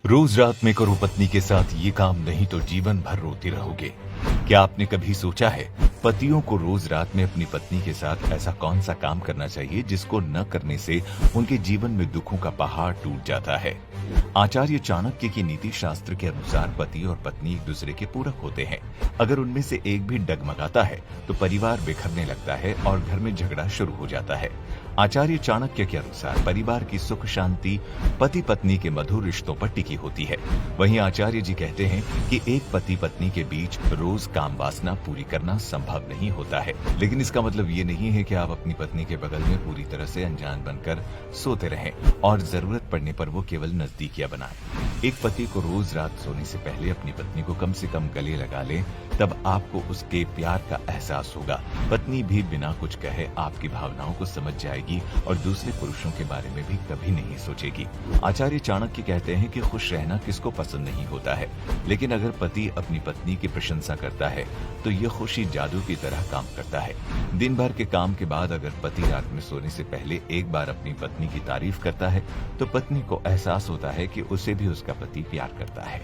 रोज रात में करो पत्नी के साथ ये काम, नहीं तो जीवन भर रोती रहोगे। क्या आपने कभी सोचा है पतियों को रोज रात में अपनी पत्नी के साथ ऐसा कौन सा काम करना चाहिए जिसको न करने से उनके जीवन में दुखों का पहाड़ टूट जाता है। आचार्य चाणक्य की नीति शास्त्र के अनुसार पति और पत्नी एक दूसरे के पूरक होते हैं। अगर उनमें से एक भी डगमगाता है तो परिवार बिखरने लगता है और घर में झगड़ा शुरू हो जाता है। आचार्य चाणक्य के अनुसार परिवार की सुख शांति पति पत्नी के मधुर रिश्तों पर टिकी होती है। वहीं आचार्य जी कहते हैं कि एक पति पत्नी के बीच रोज काम वासना पूरी करना संभव नहीं होता है, लेकिन इसका मतलब ये नहीं है कि आप अपनी पत्नी के बगल में पूरी तरह से अनजान बनकर सोते रहें और जरूरत पड़ने पर वो केवल नजदीकियां बनाएं। एक पति को रोज रात सोने से पहले अपनी पत्नी को कम से कम गले लगा ले, तब आपको उसके प्यार का एहसास होगा। पत्नी भी बिना कुछ कहे आपकी भावनाओं को समझ जाएगी और दूसरे पुरुषों के बारे में भी कभी नहीं सोचेगी। आचार्य चाणक्य कहते हैं कि खुश रहना किसको पसंद नहीं होता है, लेकिन अगर पति अपनी पत्नी की प्रशंसा करता है तो यह खुशी जादू की तरह काम करता है। दिन भर के काम के बाद अगर पति रात में सोने से पहले एक बार अपनी पत्नी की तारीफ करता है तो पत्नी को एहसास होता है कि उसे भी उसका पति प्यार करता है।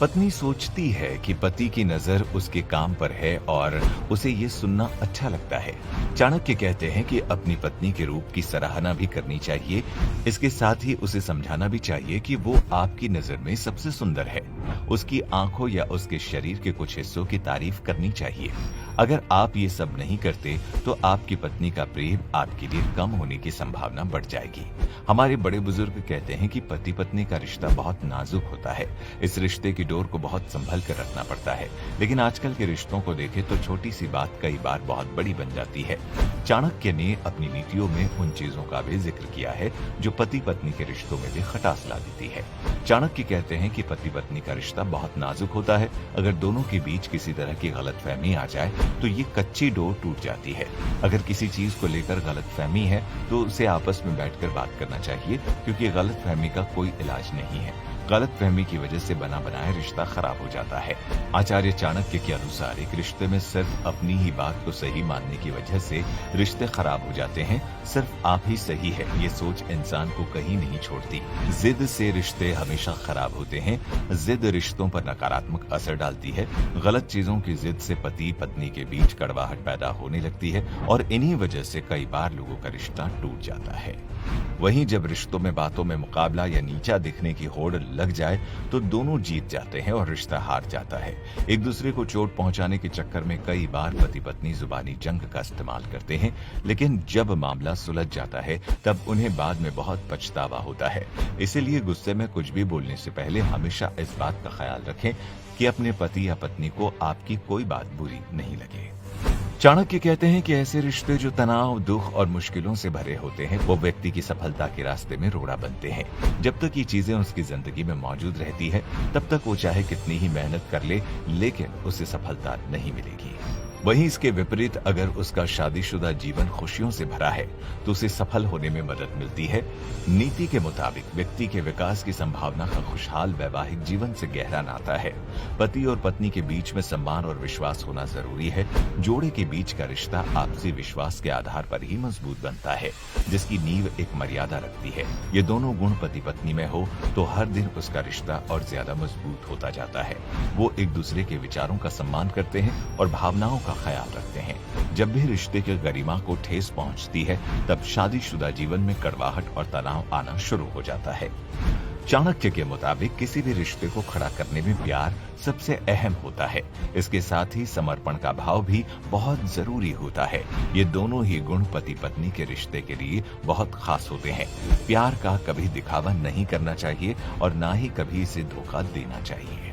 पत्नी सोचती है कि पति की नजर उसके काम पर है और उसे ये सुनना अच्छा लगता है। चाणक्य कहते हैं कि अपनी पत्नी के रूप की सराहना भी करनी चाहिए, इसके साथ ही उसे समझाना भी चाहिए कि वो आपकी नजर में सबसे सुंदर है। उसकी आंखों या उसके शरीर के कुछ हिस्सों की तारीफ करनी चाहिए। अगर आप ये सब नहीं करते तो आपकी पत्नी का प्रेम आपके लिए कम होने की संभावना बढ़ जाएगी। हमारे बड़े बुजुर्ग कहते हैं कि पति पत्नी का रिश्ता बहुत नाजुक होता है। इस रिश्ते की डोर को बहुत संभल कर रखना पड़ता है, लेकिन आजकल के रिश्तों को देखें तो छोटी सी बात कई बार बहुत बड़ी बन जाती है। चाणक्य ने अपनी नीतियों में उन चीजों का भी जिक्र किया है जो पति पत्नी के रिश्तों में भी खटास ला देती है। चाणक्य कहते हैं कि पति पत्नी का रिश्ता बहुत नाजुक होता है। अगर दोनों के बीच किसी तरह की गलतफहमी आ जाए तो ये कच्ची डोर टूट जाती है। अगर किसी चीज को लेकर गलतफहमी है तो उसे आपस में बैठकर बात करना चाहिए, क्योंकि गलतफहमी का कोई इलाज नहीं है। गलतफहमी की वजह से बना बनाया रिश्ता खराब हो जाता है। आचार्य चाणक्य के अनुसार एक रिश्ते में सिर्फ अपनी ही बात को सही मानने की वजह से रिश्ते खराब हो जाते हैं। सिर्फ आप ही सही है, ये सोच इंसान को कहीं नहीं छोड़ती। जिद से रिश्ते हमेशा खराब होते हैं। जिद रिश्तों पर नकारात्मक असर डालती है। गलत चीजों की जिद से पति पत्नी के बीच कड़वाहट पैदा होने लगती है और इन्हीं वजह से कई बार लोगों का रिश्ता टूट जाता है। वहीं जब रिश्तों में बातों में मुकाबला या नीचा दिखने की होड़ लग जाए तो दोनों जीत जाते हैं और रिश्ता हार जाता है। एक दूसरे को चोट पहुंचाने के चक्कर में कई बार पति पत्नी जुबानी जंग का इस्तेमाल करते हैं, लेकिन जब मामला सुलझ जाता है तब उन्हें बाद में बहुत पछतावा होता है। इसीलिए गुस्से में कुछ भी बोलने से पहले हमेशा इस बात का ख्याल रखें कि अपने पति या पत्नी को आपकी कोई बात बुरी नहीं लगे। चाणक्य कहते हैं कि ऐसे रिश्ते जो तनाव, दुख और मुश्किलों से भरे होते हैं वो व्यक्ति की सफलता के रास्ते में रोड़ा बनते हैं। जब तक ये चीजें उसकी जिंदगी में मौजूद रहती है तब तक वो चाहे कितनी ही मेहनत कर ले, लेकिन उसे सफलता नहीं मिलेगी। वहीं इसके विपरीत अगर उसका शादीशुदा जीवन खुशियों से भरा है तो उसे सफल होने में मदद मिलती है। नीति के मुताबिक व्यक्ति के विकास की संभावना का खुशहाल वैवाहिक जीवन से गहरा नाता है। पति और पत्नी के बीच में सम्मान और विश्वास होना जरूरी है। जोड़े के बीच का रिश्ता आपसी विश्वास के आधार पर ही मजबूत बनता है, जिसकी नींव एक मर्यादा रखती है। ये दोनों गुण पति पत्नी में हो तो हर दिन उसका रिश्ता और ज्यादा मजबूत होता जाता है। वो एक दूसरे के विचारों का सम्मान करते हैं और भावनाओं का ख्याल रखते हैं। जब भी रिश्ते की गरिमा को ठेस पहुंचती है तब शादीशुदा जीवन में कड़वाहट और तनाव आना शुरू हो जाता है। चाणक्य के मुताबिक किसी भी रिश्ते को खड़ा करने में प्यार सबसे अहम होता है। इसके साथ ही समर्पण का भाव भी बहुत जरूरी होता है। ये दोनों ही गुण पति पत्नी के रिश्ते के लिए बहुत खास होते हैं। प्यार का कभी दिखावा नहीं करना चाहिए और ना ही कभी इसे धोखा देना चाहिए।